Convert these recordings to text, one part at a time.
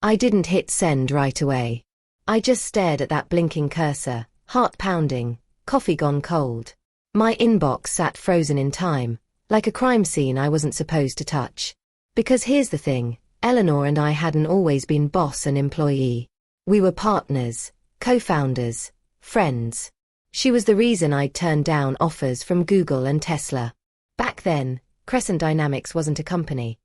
I didn't hit send right away. I just stared at that blinking cursor, heart pounding, coffee gone cold. My inbox sat frozen in time, like a crime scene I wasn't supposed to touch. Because here's the thing, Eleanor and I hadn't always been boss and employee. We were partners, co-founders, friends. She was the reason I'd turned down offers from Google and Tesla. Back then, Crescent Dynamics wasn't a company.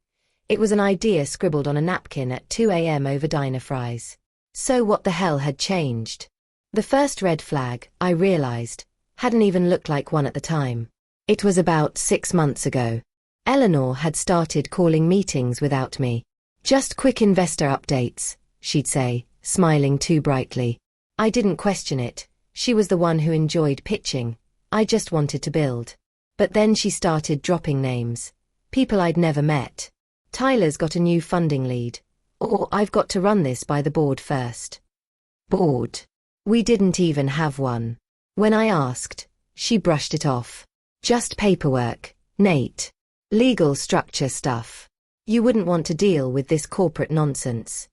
It was an idea scribbled on a napkin at 2 a.m. over diner fries. So what the hell had changed? The first red flag, I realized, hadn't even looked like one at the time. It was about 6 months ago. Eleanor had started calling meetings without me. Just quick investor updates, she'd say, smiling too brightly. I didn't question it. She was the one who enjoyed pitching. I just wanted to build. But then she started dropping names. People I'd never met. Tyler's got a new funding lead. Or I've got to run this by the board first. Board? We didn't even have one. When I asked, she brushed it off. Just paperwork, Nate. Legal structure stuff. You wouldn't want to deal with this corporate nonsense.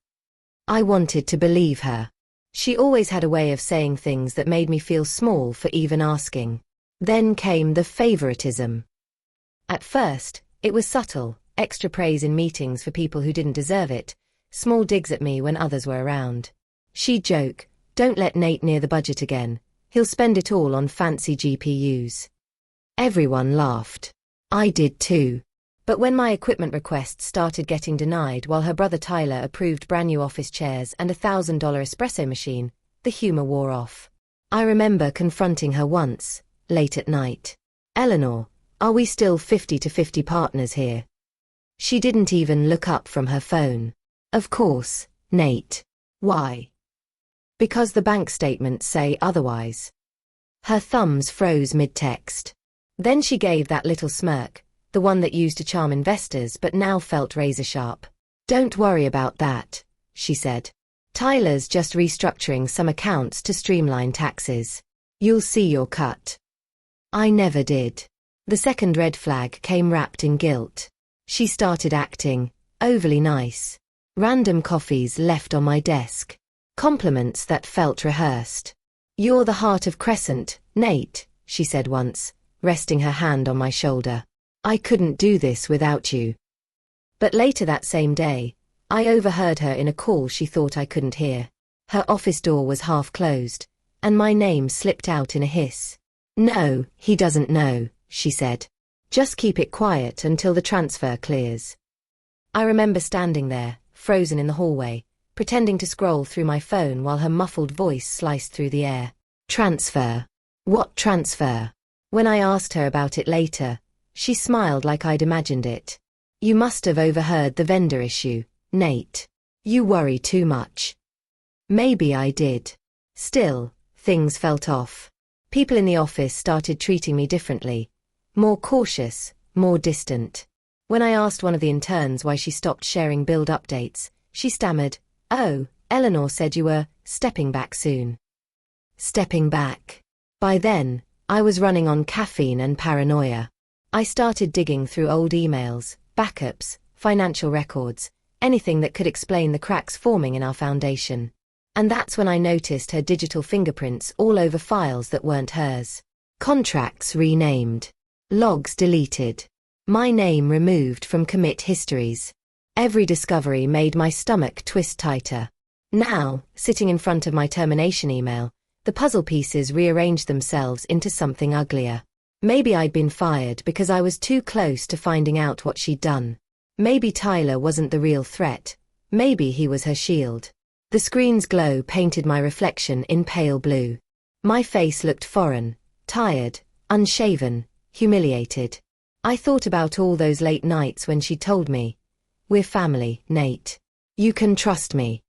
I wanted to believe her. She always had a way of saying things that made me feel small for even asking. Then came the favoritism. At first, it was subtle, extra praise in meetings for people who didn't deserve it, small digs at me when others were around. She'd joke, "Don't let Nate near the budget again. He'll spend it all on fancy GPUs." Everyone laughed. I did too. But when my equipment requests started getting denied while her brother Tyler approved brand new office chairs and $1,000 espresso machine, the humor wore off. I remember confronting her once, late at night. "Eleanor, are we still 50-50 partners here?" She didn't even look up from her phone. "Of course, Nate." "Why?" "Because the bank statements say otherwise." Her thumbs froze mid-text. Then she gave that little smirk, the one that used to charm investors but now felt razor-sharp. "Don't worry about that," she said. "Tyler's just restructuring some accounts to streamline taxes. You'll see your cut." I never did. The second red flag came wrapped in guilt. She started acting overly nice. Random coffees left on my desk. Compliments that felt rehearsed. "You're the heart of Crescent, Nate," she said once, resting her hand on my shoulder. "I couldn't do this without you." But later that same day, I overheard her in a call she thought I couldn't hear. Her office door was half closed, and my name slipped out in a hiss. "No, he doesn't know," she said. "Just keep it quiet until the transfer clears." I remember standing there, frozen in the hallway, pretending to scroll through my phone while her muffled voice sliced through the air. "Transfer? What transfer?" When I asked her about it later, she smiled like I'd imagined it. "You must have overheard the vendor issue, Nate. You worry too much." Maybe I did. Still, things felt off. People in the office started treating me differently. More cautious, more distant. When I asked one of the interns why she stopped sharing build updates, she stammered, "Oh, Eleanor said you were stepping back soon." Stepping back. By then, I was running on caffeine and paranoia. I started digging through old emails, backups, financial records, anything that could explain the cracks forming in our foundation. And that's when I noticed her digital fingerprints all over files that weren't hers. Contracts renamed. Logs deleted. My name removed from commit histories. Every discovery made my stomach twist tighter. Now, sitting in front of my termination email, the puzzle pieces rearranged themselves into something uglier. Maybe I'd been fired because I was too close to finding out what she'd done. Maybe Tyler wasn't the real threat. Maybe he was her shield. The screen's glow painted my reflection in pale blue. My face looked foreign, tired, unshaven, humiliated. I thought about all those late nights when she told me, "We're family, Nate. You can trust me."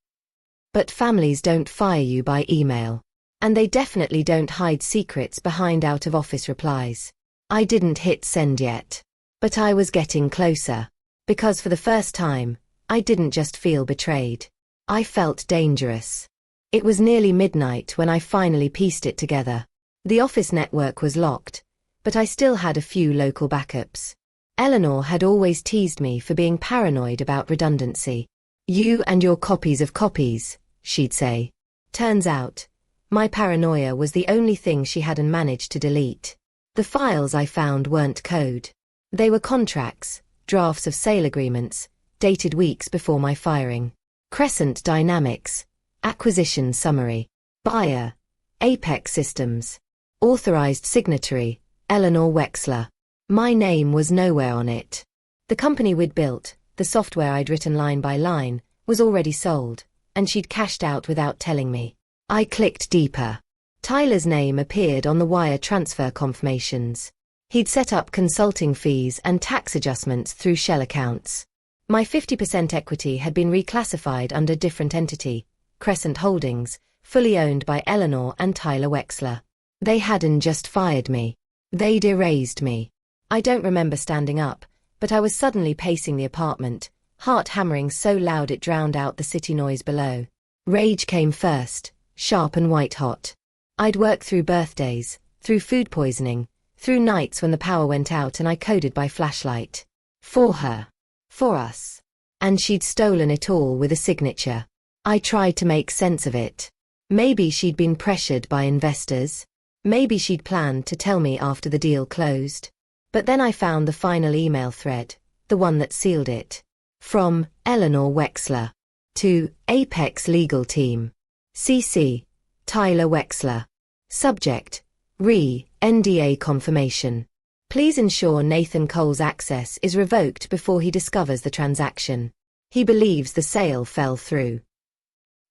But families don't fire you by email. And they definitely don't hide secrets behind out-of-office replies. I didn't hit send yet. But I was getting closer. Because for the first time, I didn't just feel betrayed. I felt dangerous. It was nearly midnight when I finally pieced it together. The office network was locked, but I still had a few local backups. Eleanor had always teased me for being paranoid about redundancy. You and your copies of copies, she'd say. Turns out, my paranoia was the only thing she hadn't managed to delete. The files I found weren't code. They were contracts, drafts of sale agreements, dated weeks before my firing. Crescent Dynamics, acquisition summary. Buyer, Apex Systems. Authorized signatory, Eleanor Wexler. My name was nowhere on it. The company we'd built, the software I'd written line by line, was already sold, and she'd cashed out without telling me. I clicked deeper. Tyler's name appeared on the wire transfer confirmations. He'd set up consulting fees and tax adjustments through shell accounts. My 50% equity had been reclassified under different entity, Crescent Holdings, fully owned by Eleanor and Tyler Wexler. They hadn't just fired me. They'd erased me. I don't remember standing up, but I was suddenly pacing the apartment, heart hammering so loud it drowned out the city noise below. Rage came first, sharp and white-hot. I'd worked through birthdays, through food poisoning, through nights when the power went out and I coded by flashlight. For her. For us. And she'd stolen it all with a signature. I tried to make sense of it. Maybe she'd been pressured by investors. Maybe she'd planned to tell me after the deal closed. But then I found the final email thread, the one that sealed it. From Eleanor Wexler. To Apex Legal Team. CC. Tyler Wexler. Subject. NDA confirmation. Please ensure Nathan Cole's access is revoked before he discovers the transaction. He believes the sale fell through.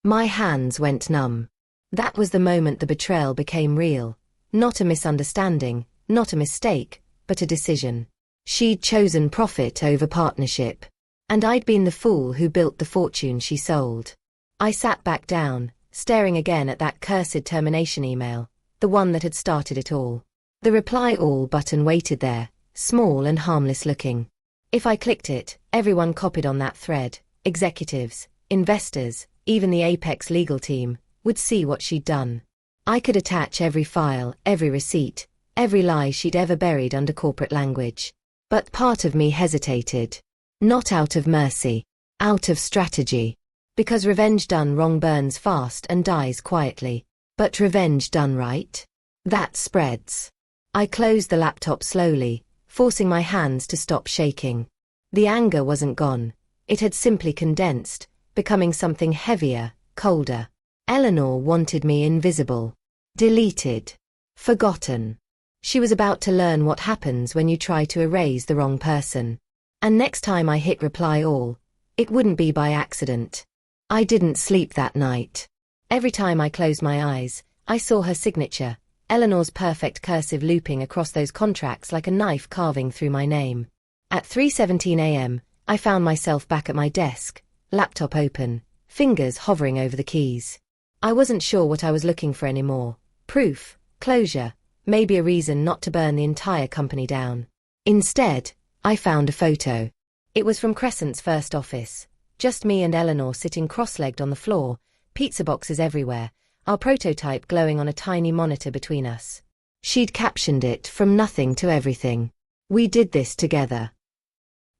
My hands went numb. That was the moment the betrayal became real. Not a misunderstanding, not a mistake, but a decision. She'd chosen profit over partnership. And I'd been the fool who built the fortune she sold. I sat back down, staring again at that cursed termination email, the one that had started it all. The reply all button waited there, small and harmless looking. If I clicked it, everyone copied on that thread, executives, investors, even the Apex legal team, would see what she'd done. I could attach every file, every receipt, every lie she'd ever buried under corporate language. But part of me hesitated. Not out of mercy, out of strategy. Because revenge done wrong burns fast and dies quietly. But revenge done right? That spreads. I closed the laptop slowly, forcing my hands to stop shaking. The anger wasn't gone. It had simply condensed, becoming something heavier, colder. Eleanor wanted me invisible. Deleted. Forgotten. She was about to learn what happens when you try to erase the wrong person. And next time I hit reply all, it wouldn't be by accident. I didn't sleep that night. Every time I closed my eyes, I saw her signature, Eleanor's perfect cursive looping across those contracts like a knife carving through my name. At 3:17 a.m., I found myself back at my desk, laptop open, fingers hovering over the keys. I wasn't sure what I was looking for anymore. Proof, closure, maybe a reason not to burn the entire company down. Instead, I found a photo. It was from Crescent's first office. Just me and Eleanor sitting cross-legged on the floor, pizza boxes everywhere, our prototype glowing on a tiny monitor between us. She'd captioned it from nothing to everything. We did this together.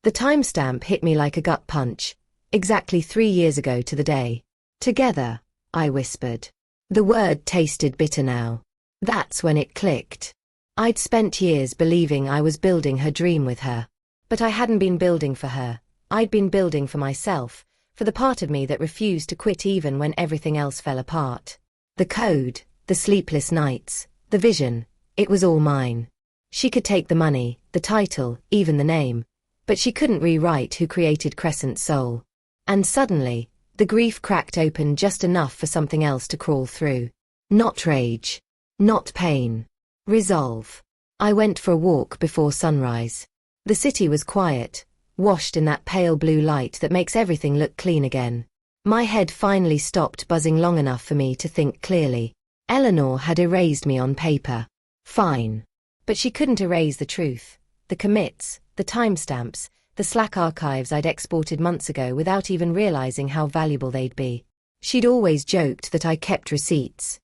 The timestamp hit me like a gut punch. Exactly 3 years ago to the day. Together, I whispered. The word tasted bitter now. That's when it clicked. I'd spent years believing I was building her dream with her. But I hadn't been building for her. I'd been building for myself, for the part of me that refused to quit even when everything else fell apart. The code, the sleepless nights, the vision, it was all mine. She could take the money, the title, even the name. But she couldn't rewrite who created Crescent's soul. And suddenly, the grief cracked open just enough for something else to crawl through. Not rage. Not pain. Resolve. I went for a walk before sunrise. The city was quiet, washed in that pale blue light that makes everything look clean again. My head finally stopped buzzing long enough for me to think clearly. Eleanor had erased me on paper. Fine. But she couldn't erase the truth. The commits, the timestamps, the Slack archives I'd exported months ago without even realizing how valuable they'd be. She'd always joked that I kept receipts.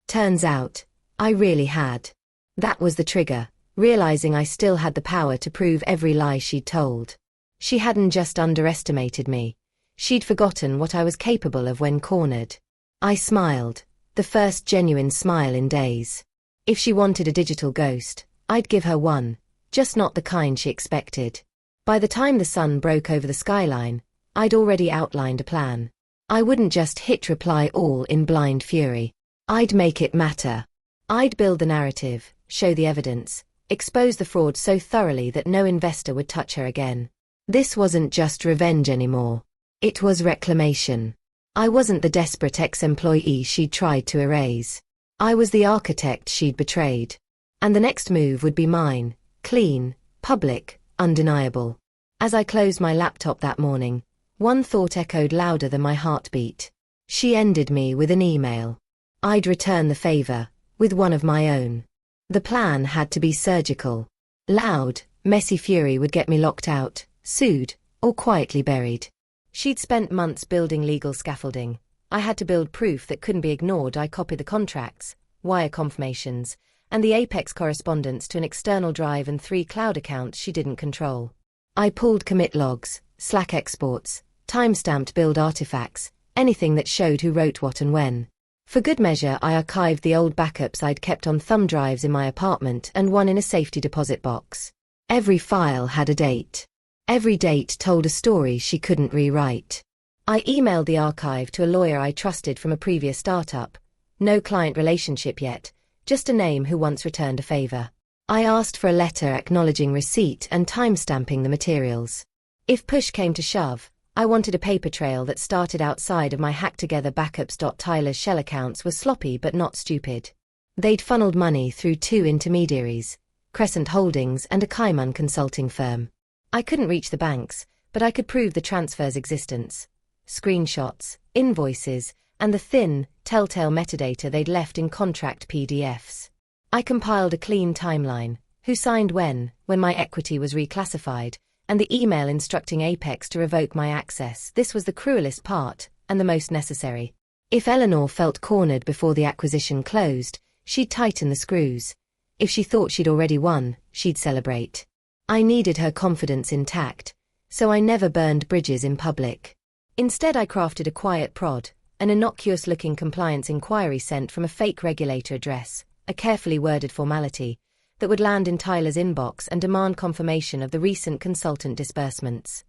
Turns out, I really had. That was the trigger, realizing I still had the power to prove every lie she'd told. She hadn't just underestimated me. She'd forgotten what I was capable of when cornered. I smiled, the first genuine smile in days. If she wanted a digital ghost, I'd give her one, just not the kind she expected. By the time the sun broke over the skyline, I'd already outlined a plan. I wouldn't just hit reply all in blind fury. I'd make it matter. I'd build the narrative, show the evidence, expose the fraud so thoroughly that no investor would touch her again. This wasn't just revenge anymore. It was reclamation. I wasn't the desperate ex-employee she'd tried to erase. I was the architect she'd betrayed. And the next move would be mine, clean, public, undeniable. As I closed my laptop that morning, one thought echoed louder than my heartbeat. She ended me with an email. I'd return the favor, with one of my own. The plan had to be surgical. Loud, messy fury would get me locked out, sued, or quietly buried. She'd spent months building legal scaffolding. I had to build proof that couldn't be ignored. I copied the contracts, wire confirmations, and the Apex correspondence to an external drive and 3 cloud accounts she didn't control. I pulled commit logs, Slack exports, timestamped build artifacts, anything that showed who wrote what and when. For good measure, I archived the old backups I'd kept on thumb drives in my apartment and one in a safety deposit box. Every file had a date. Every date told a story she couldn't rewrite. I emailed the archive to a lawyer I trusted from a previous startup. No client relationship yet, just a name who once returned a favor. I asked for a letter acknowledging receipt and timestamping the materials. If push came to shove, I wanted a paper trail that started outside of my hacked-together backups. Tyler's shell accounts were sloppy but not stupid. They'd funneled money through 2 intermediaries, Crescent Holdings and a Cayman consulting firm. I couldn't reach the banks, but I could prove the transfer's existence. Screenshots, invoices, and the thin, telltale metadata they'd left in contract PDFs. I compiled a clean timeline, who signed when my equity was reclassified, and the email instructing Apex to revoke my access. This was the cruelest part, and the most necessary. If Eleanor felt cornered before the acquisition closed, she'd tighten the screws. If she thought she'd already won, she'd celebrate. I needed her confidence intact, so I never burned bridges in public. Instead, I crafted a quiet prod, an innocuous-looking compliance inquiry sent from a fake regulator address, a carefully worded formality, that would land in Tyler's inbox and demand confirmation of the recent consultant disbursements.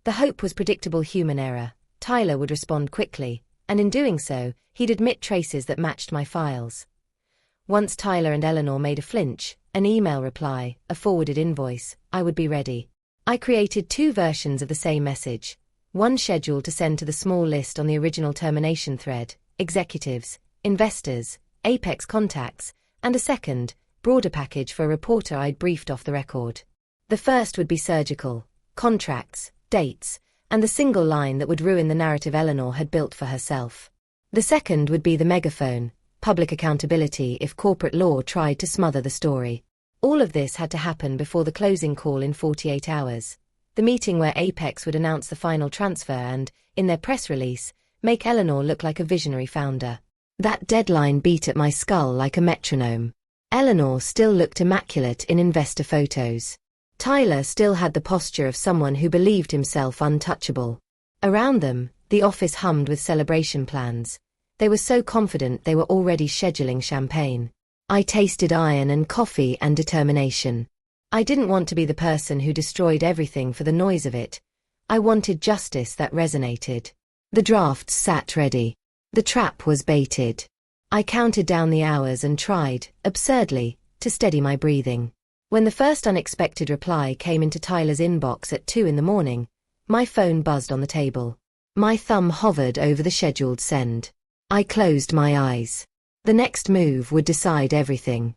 The hope was predictable human error. Tyler would respond quickly, and in doing so, he'd admit traces that matched my files. Once Tyler and Eleanor made a flinch, an email reply, a forwarded invoice, I would be ready. I created 2 versions of the same message, one scheduled to send to the small list on the original termination thread, executives, investors, Apex contacts, and a second, broader package for a reporter I'd briefed off the record. The first would be surgical, contracts, dates, and the single line that would ruin the narrative Eleanor had built for herself. The second would be the megaphone, public accountability if corporate law tried to smother the story. All of this had to happen before the closing call in 48 hours. The meeting where Apex would announce the final transfer and, in their press release, make Eleanor look like a visionary founder. That deadline beat at my skull like a metronome. Eleanor still looked immaculate in investor photos. Tyler still had the posture of someone who believed himself untouchable. Around them, the office hummed with celebration plans. They were so confident they were already scheduling champagne. I tasted iron and coffee and determination. I didn't want to be the person who destroyed everything for the noise of it. I wanted justice that resonated. The drafts sat ready. The trap was baited. I counted down the hours and tried, absurdly, to steady my breathing. When the first unexpected reply came into Tyler's inbox at 2 a.m, my phone buzzed on the table. My thumb hovered over the scheduled send. I closed my eyes. The next move would decide everything.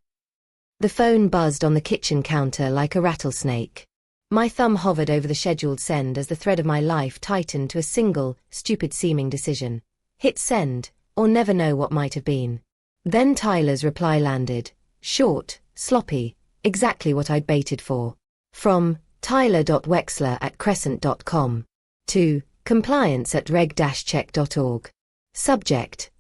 The phone buzzed on the kitchen counter like a rattlesnake. My thumb hovered over the scheduled send as the thread of my life tightened to a single, stupid-seeming decision. Hit send, or never know what might have been. Then Tyler's reply landed. Short, sloppy, exactly what I'd baited for. From tyler.wexler@crescent.com to compliance@reg-check.org. Subject,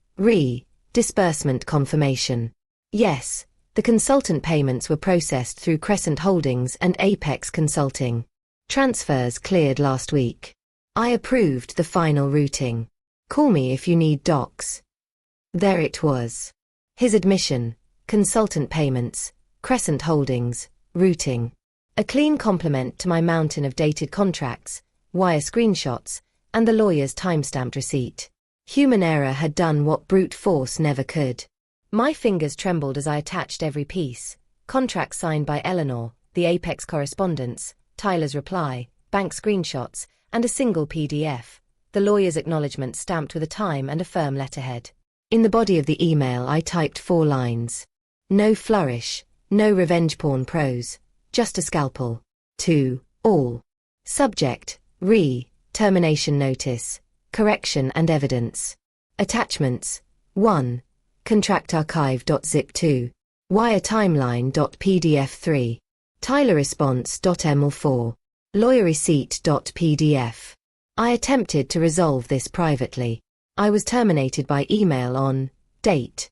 disbursement confirmation. Yes, the consultant payments were processed through Crescent Holdings and Apex Consulting. Transfers cleared last week. I approved the final routing. Call me if you need docs. There it was. His admission, consultant payments, Crescent Holdings, routing. A clean complement to my mountain of dated contracts, wire screenshots, and the lawyer's timestamped receipt. Human error had done what brute force never could. My fingers trembled as I attached every piece. Contracts signed by Eleanor, the Apex correspondence, Tyler's reply, bank screenshots, and a single PDF. The lawyer's acknowledgement stamped with a time and a firm letterhead. In the body of the email I typed 4 lines. No flourish, no revenge porn prose, just a scalpel. 2. All. Subject, termination notice, correction and evidence. Attachments, 1. Contract archive.zip 2. Wire timeline.pdf 3. Tyler response.ml 4. Lawyer receipt.pdf. I attempted to resolve this privately. I was terminated by email on date.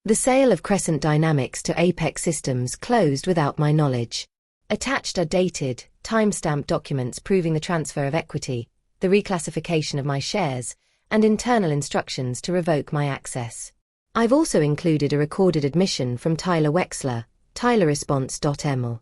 The sale of Crescent Dynamics to Apex Systems closed without my knowledge. Attached are dated, timestamped documents proving the transfer of equity, the reclassification of my shares, and internal instructions to revoke my access. I've also included a recorded admission from Tyler Wexler, tylerresponse.ml.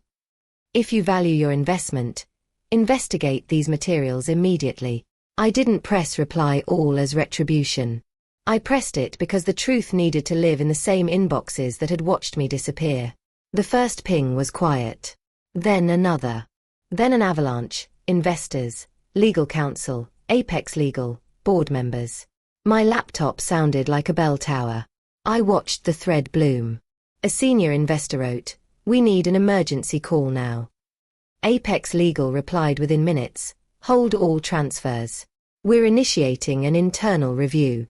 If you value your investment, investigate these materials immediately. I didn't press reply all as retribution. I pressed it because the truth needed to live in the same inboxes that had watched me disappear. The first ping was quiet. Then another. Then an avalanche, investors, legal counsel, Apex Legal, board members. My laptop sounded like a bell tower. I watched the thread bloom. A senior investor wrote, "We need an emergency call now." Apex Legal replied within minutes, "Hold all transfers. We're initiating an internal review."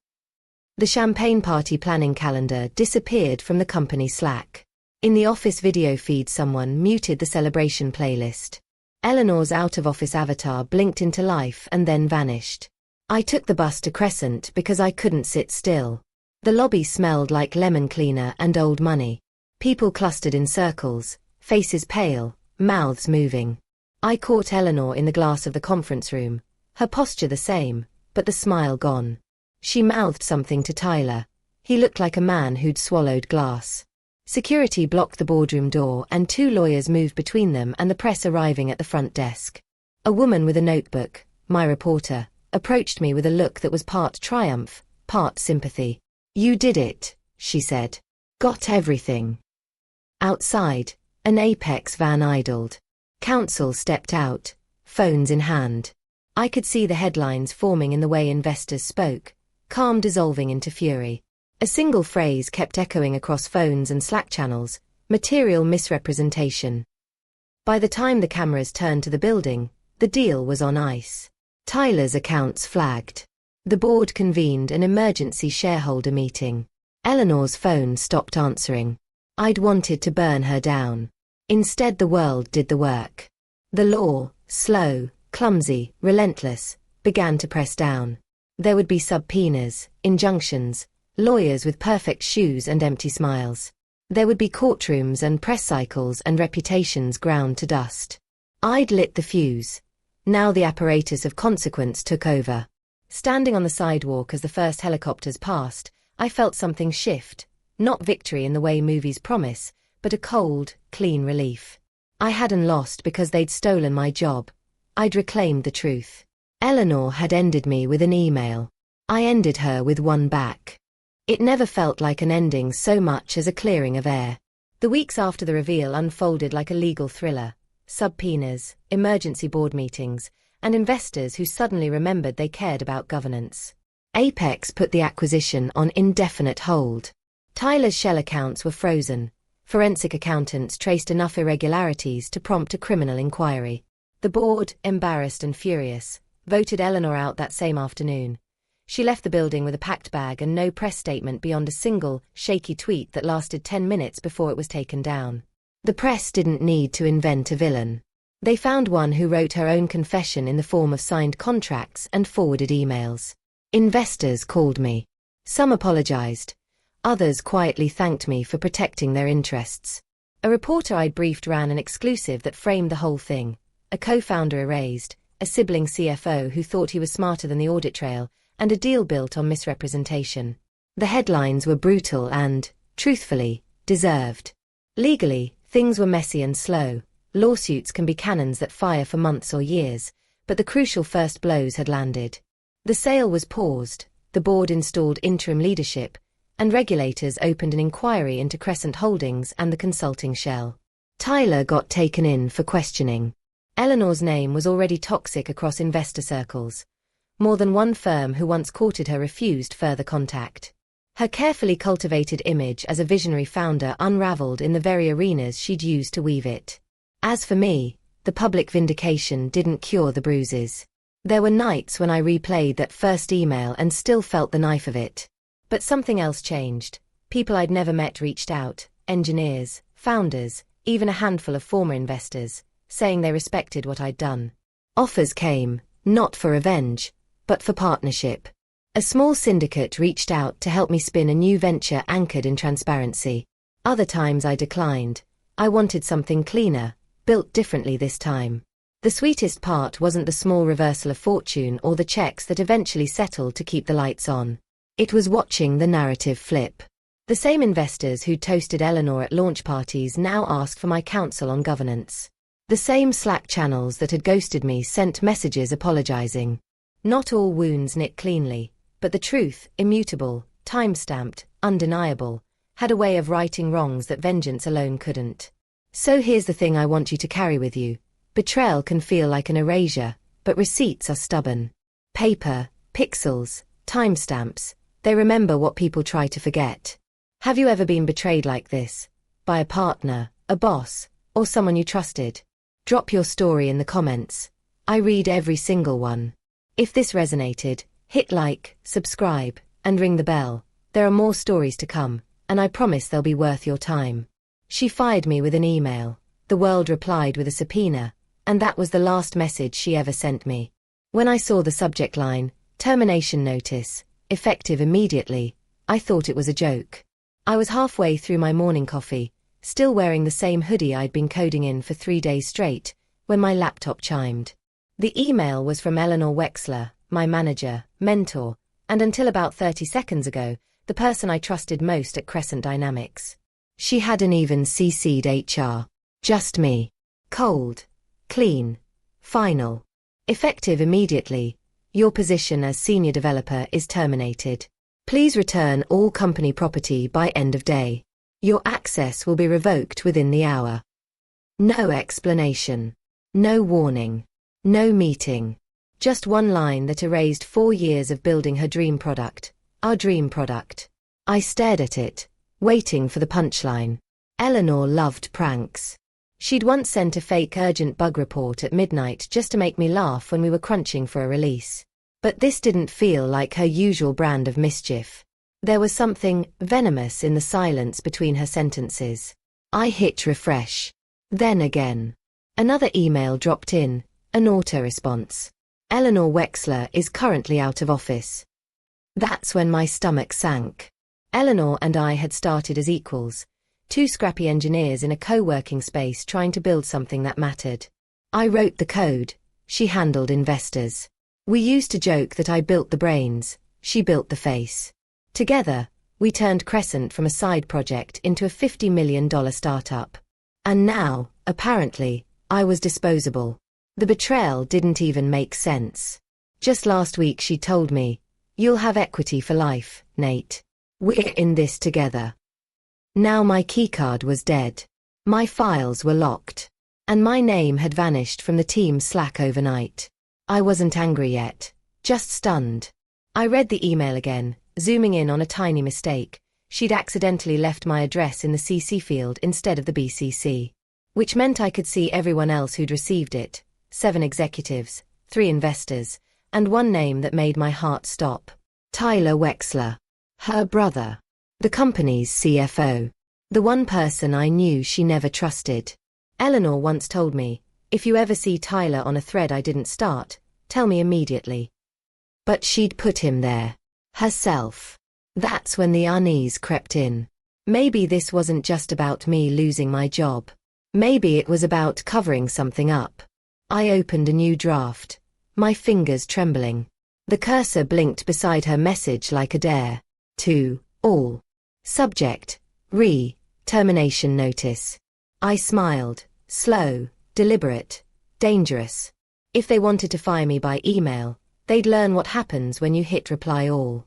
The champagne party planning calendar disappeared from the company Slack. In the office video feed someone muted the celebration playlist. Eleanor's out-of-office avatar blinked into life and then vanished. I took the bus to Crescent because I couldn't sit still. The lobby smelled like lemon cleaner and old money. People clustered in circles, faces pale, mouths moving. I caught Eleanor in the glass of the conference room, her posture the same, but the smile gone. She mouthed something to Tyler. He looked like a man who'd swallowed glass. Security blocked the boardroom door and 2 lawyers moved between them and the press arriving at the front desk. A woman with a notebook, my reporter, approached me with a look that was part triumph, part sympathy. "You did it," she said. "Got everything." Outside, an Apex van idled. Counsel stepped out, phones in hand. I could see the headlines forming in the way investors spoke, calm dissolving into fury. A single phrase kept echoing across phones and Slack channels, material misrepresentation. By the time the cameras turned to the building, the deal was on ice. Tyler's accounts flagged. The board convened an emergency shareholder meeting. Eleanor's phone stopped answering. I'd wanted to burn her down. Instead the world did the work. The law, slow, clumsy, relentless, began to press down. There would be subpoenas, injunctions, lawyers with perfect shoes and empty smiles. There would be courtrooms and press cycles and reputations ground to dust. I'd lit the fuse. Now the apparatus of consequence took over. Standing on the sidewalk as the first helicopters passed, I felt something shift, not victory in the way movies promise, but a cold, clean relief. I hadn't lost because they'd stolen my job. I'd reclaimed the truth. Eleanor had ended me with an email. I ended her with one back. It never felt like an ending so much as a clearing of air. The weeks after the reveal unfolded like a legal thriller. Subpoenas, emergency board meetings, and investors who suddenly remembered they cared about governance. Apex put the acquisition on indefinite hold. Tyler's shell accounts were frozen. Forensic accountants traced enough irregularities to prompt a criminal inquiry. The board, embarrassed and furious, voted Eleanor out that same afternoon. She left the building with a packed bag and no press statement beyond a single, shaky tweet that lasted 10 minutes before it was taken down. The press didn't need to invent a villain. They found one who wrote her own confession in the form of signed contracts and forwarded emails. Investors called me. Some apologized. Others quietly thanked me for protecting their interests. A reporter I'd briefed ran an exclusive that framed the whole thing. A co-founder erased, a sibling CFO who thought he was smarter than the audit trail, and a deal built on misrepresentation. The headlines were brutal and, truthfully, deserved. Legally, things were messy and slow. Lawsuits can be cannons that fire for months or years, but the crucial first blows had landed. The sale was paused, the board installed interim leadership, and regulators opened an inquiry into Crescent Holdings and the consulting shell. Tyler got taken in for questioning. Eleanor's name was already toxic across investor circles. More than one firm who once courted her refused further contact. Her carefully cultivated image as a visionary founder unraveled in the very arenas she'd used to weave it. As for me, the public vindication didn't cure the bruises. There were nights when I replayed that first email and still felt the knife of it. But something else changed. People I'd never met reached out, engineers, founders, even a handful of former investors, saying they respected what I'd done. Offers came, not for revenge, but for partnership. A small syndicate reached out to help me spin a new venture anchored in transparency. Other times I declined. I wanted something cleaner, built differently this time. The sweetest part wasn't the small reversal of fortune or the checks that eventually settled to keep the lights on. It was watching the narrative flip. The same investors who toasted Eleanor at launch parties now asked for my counsel on governance. The same Slack channels that had ghosted me sent messages apologizing. Not all wounds knit cleanly, but the truth, immutable, time-stamped, undeniable, had a way of righting wrongs that vengeance alone couldn't. So here's the thing I want you to carry with you. Betrayal can feel like an erasure, but receipts are stubborn. Paper, pixels, timestamps, they remember what people try to forget. Have you ever been betrayed like this? By a partner, a boss, or someone you trusted? Drop your story in the comments. I read every single one. If this resonated, hit like, subscribe, and ring the bell. There are more stories to come, and I promise they'll be worth your time. She fired me with an email. The world replied with a subpoena, and that was the last message she ever sent me. When I saw the subject line, termination notice, effective immediately, I thought it was a joke. I was halfway through my morning coffee, still wearing the same hoodie I'd been coding in for 3 days straight, when my laptop chimed. The email was from Eleanor Wexler, my manager, mentor, and until about 30 seconds ago, the person I trusted most at Crescent Dynamics. She hadn't even CC'd HR. Just me. Cold. Clean. Final. Effective immediately. Your position as senior developer is terminated. Please return all company property by end of day. Your access will be revoked within the hour. No explanation. No warning. No meeting. Just one line that erased 4 years of building her dream product. Our dream product. I stared at it, waiting for the punchline. Eleanor loved pranks. She'd once sent a fake urgent bug report at midnight just to make me laugh when we were crunching for a release. But this didn't feel like her usual brand of mischief. There was something venomous in the silence between her sentences. I hit refresh. Then again. Another email dropped in, an auto-response. Eleanor Wexler is currently out of office. That's when my stomach sank. Eleanor and I had started as equals, 2 scrappy engineers in a co-working space trying to build something that mattered. I wrote the code, she handled investors. We used to joke that I built the brains, she built the face. Together, we turned Crescent from a side project into a $50 million startup. And now, apparently, I was disposable. The betrayal didn't even make sense. Just last week she told me, "You'll have equity for life, Nate. We're in this together." Now my keycard was dead. My files were locked. And my name had vanished from the team's Slack overnight. I wasn't angry yet, just stunned. I read the email again, zooming in on a tiny mistake. She'd accidentally left my address in the CC field instead of the BCC. Which meant I could see everyone else who'd received it. 7 executives, 3 investors, and one name that made my heart stop. Tyler Wexler. Her brother. The company's CFO. The one person I knew she never trusted. Eleanor once told me, "If you ever see Tyler on a thread I didn't start, tell me immediately." But she'd put him there. Herself. That's when the unease crept in. Maybe this wasn't just about me losing my job. Maybe it was about covering something up. I opened a new draft. my fingers trembling. The cursor blinked beside her message like a dare. To all. Subject: termination notice. I smiled. Slow, deliberate, dangerous. If they wanted to fire me by email, they'd learn what happens when you hit reply all.